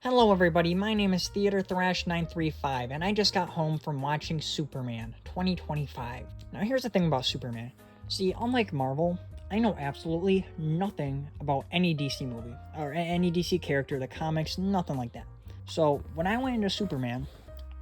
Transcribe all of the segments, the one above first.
Hello everybody, my name is TheaterThrash935, and I just got home from watching Superman 2025. Now here's the thing about Superman. See, unlike Marvel, I know absolutely nothing about any DC movie, or any DC character, the comics, nothing like that. So when I went into Superman,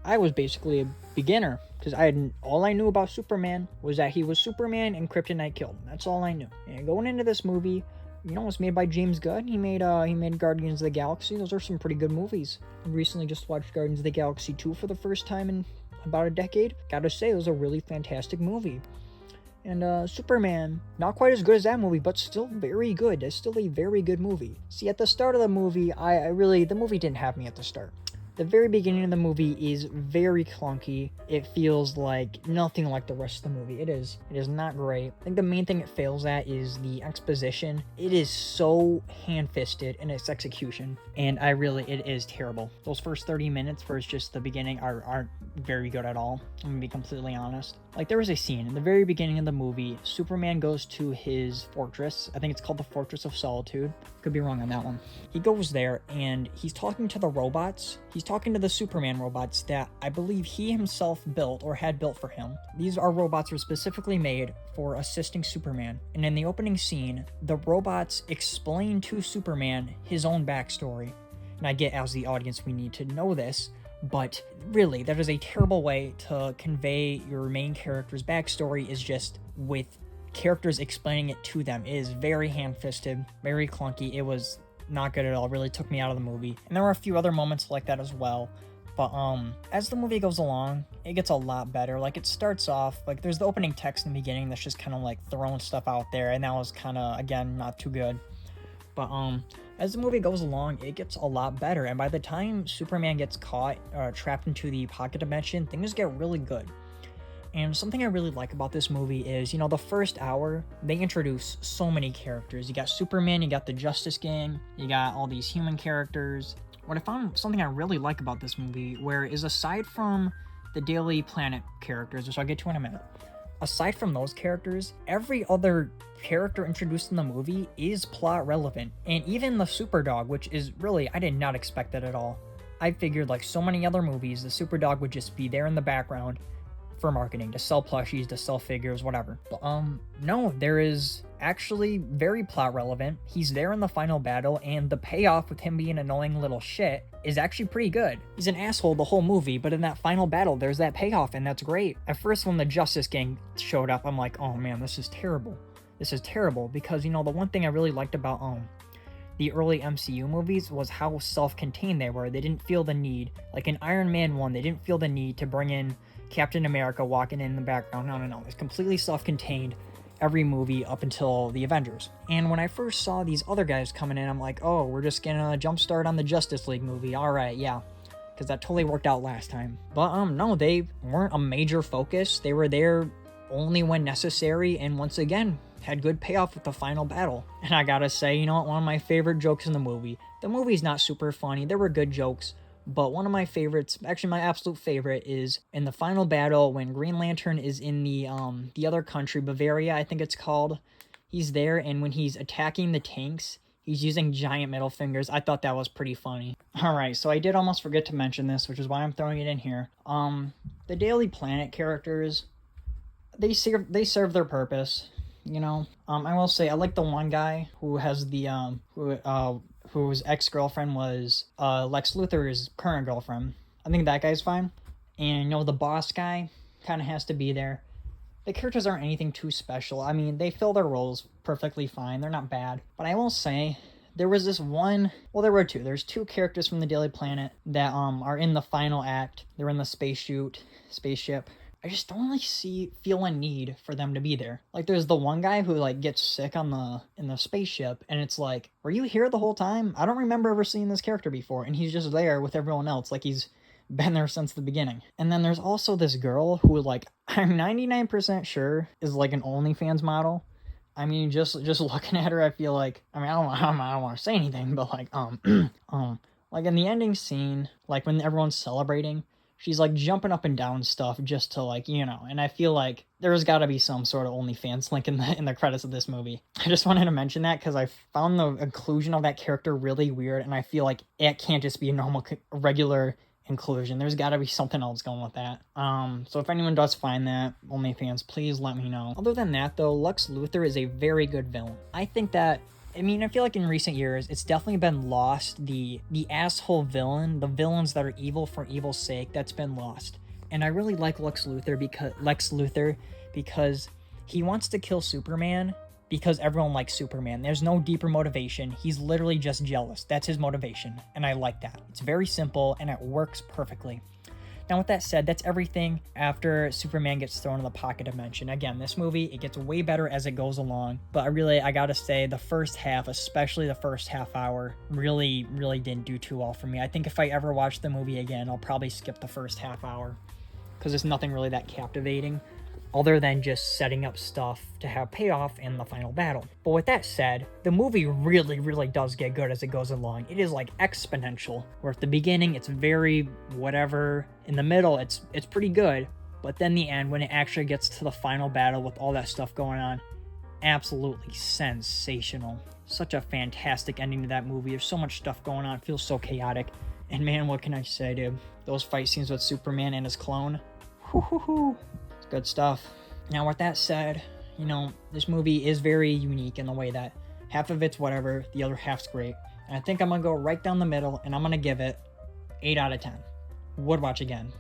I was basically a beginner, because all I knew about Superman was that he was Superman and Kryptonite killed him. That's all I knew. And going into this movie, it's made by James Gunn. He made Guardians of the Galaxy. Those are some pretty good movies. I recently just watched Guardians of the Galaxy 2 for the first time in about a decade. Gotta say, it was a really fantastic movie. And Superman, not quite as good as that movie, but still very good. It's still a very good movie. See, at the start of the movie, the movie didn't have me at the start. The very beginning of the movie is very clunky. It feels like nothing like the rest of the movie. It is not great. I think the main thing it fails at is the exposition. It is so hand-fisted in its execution, and it is terrible. Those first 30 minutes versus just the beginning aren't very good at all. I'm gonna be completely honest. Like, there was a scene in the very beginning of the movie. Superman goes to his fortress. I think it's called the Fortress of Solitude. Could be wrong on that one. He goes there and he's talking to the robots. He's talking to the Superman robots that I believe he himself built or had built for him. These are robots were specifically made for assisting Superman. And in the opening scene, the robots explain to Superman his own backstory. And I get, as the audience, we need to know this, but really, that is a terrible way to convey your main character's backstory, is just with characters explaining it to them. It is very ham-fisted, very clunky. It was not good at all. It really took me out of the movie. And there were a few other moments like that as well. But as the movie goes along, it gets a lot better. Like, it starts off, like, there's the opening text in the beginning that's just kind of like throwing stuff out there, and that was kind of, again, not too good. But as the movie goes along, it gets a lot better, and by the time Superman gets caught, trapped into the pocket dimension, things get really good. And something I really like about this movie is, the first hour, they introduce so many characters. You got Superman, you got the Justice Gang, you got all these human characters. What I found, something I really like about this movie, is aside from the Daily Planet characters, which I'll get to in a minute, aside from those characters, every other character introduced in the movie is plot relevant. And even the Superdog, which is really, I did not expect that at all. I figured, like so many other movies, the Superdog would just be there in the background for marketing, to sell plushies, to sell figures, whatever. But no, there is actually very plot relevant. He's there in the final battle, and the payoff with him being an annoying little shit is actually pretty good. He's an asshole the whole movie, but in that final battle, there's that payoff, and that's great. At first, when the Justice Gang showed up, I'm like, oh man, this is terrible. This is terrible, because, the one thing I really liked about the early MCU movies was how self-contained they were. They didn't feel the need, like in Iron Man 1, they didn't feel the need to bring in Captain America walking in the background. No. It's completely self-contained, every movie up until the Avengers. And when I first saw these other guys coming in, I'm like, oh, we're just gonna jump start on the Justice League movie. All right, yeah. Because that totally worked out last time. But no, they weren't a major focus. They were there only when necessary, and once again, had good payoff with the final battle. And I gotta say, one of my favorite jokes in the movie's not super funny. There were good jokes, but one of my favorites, actually my absolute favorite, is in the final battle when Green Lantern is in the other country, Bavaria, I think it's called. He's there, and when he's attacking the tanks, he's using giant middle fingers. I thought that was pretty funny. Alright, so I did almost forget to mention this, which is why I'm throwing it in here. The Daily Planet characters, they serve their purpose. I will say I like the one guy who has the whose ex-girlfriend was Lex Luthor's current girlfriend. I think that guy's fine. And the boss guy kind of has to be there. The characters aren't anything too special. I mean, they fill their roles perfectly fine. They're not bad. But I will say, there was this one, well, there were two. There's two characters from the Daily Planet that are in the final act. They're in the spaceship. I just don't really feel a need for them to be there. Like, there's the one guy who, like, gets sick in the spaceship, and it's like, were you here the whole time? I don't remember ever seeing this character before, and he's just there with everyone else, like he's been there since the beginning. And then there's also this girl who, like, I'm 99% sure is, like, an OnlyFans model. I mean, just looking at her, I feel like, I don't want to say anything, but, like, like, in the ending scene, like, when everyone's celebrating, She's like jumping up and down stuff just to like, and I feel like there's got to be some sort of OnlyFans link in the credits of this movie. I just wanted to mention that because I found the inclusion of that character really weird, and I feel like it can't just be a normal regular inclusion. There's got to be something else going with that. So if anyone does find that OnlyFans, please let me know. Other than that though, Lex Luthor is a very good villain. I think that, I feel like in recent years, it's definitely been lost. The asshole villain, the villains that are evil for evil's sake, that's been lost. And I really like Lex Luthor because he wants to kill Superman because everyone likes Superman. There's no deeper motivation. He's literally just jealous. That's his motivation, and I like that. It's very simple, and it works perfectly. Now, with that said, that's everything after Superman gets thrown in the pocket dimension. Again, this movie, it gets way better as it goes along, but I gotta say, the first half, especially the first half hour, really didn't do too well for me. I think if I ever watch the movie again, I'll probably skip the first half hour, because there's nothing really that captivating, other than just setting up stuff to have payoff in the final battle. But with that said, the movie really does get good as it goes along. It is like exponential, where at the beginning it's very whatever, in the middle it's pretty good, but then the end, when it actually gets to the final battle with all that stuff going on, absolutely sensational. Such a fantastic ending to that movie. There's so much stuff going on, it feels so chaotic, and man, what can I say, dude? Those fight scenes with Superman and his clone, it's good stuff. Now, with that said, this movie is very unique in the way that half of it's whatever, the other half's great. And I think I'm gonna go right down the middle, and I'm gonna give it 8 out of 10. Would watch again.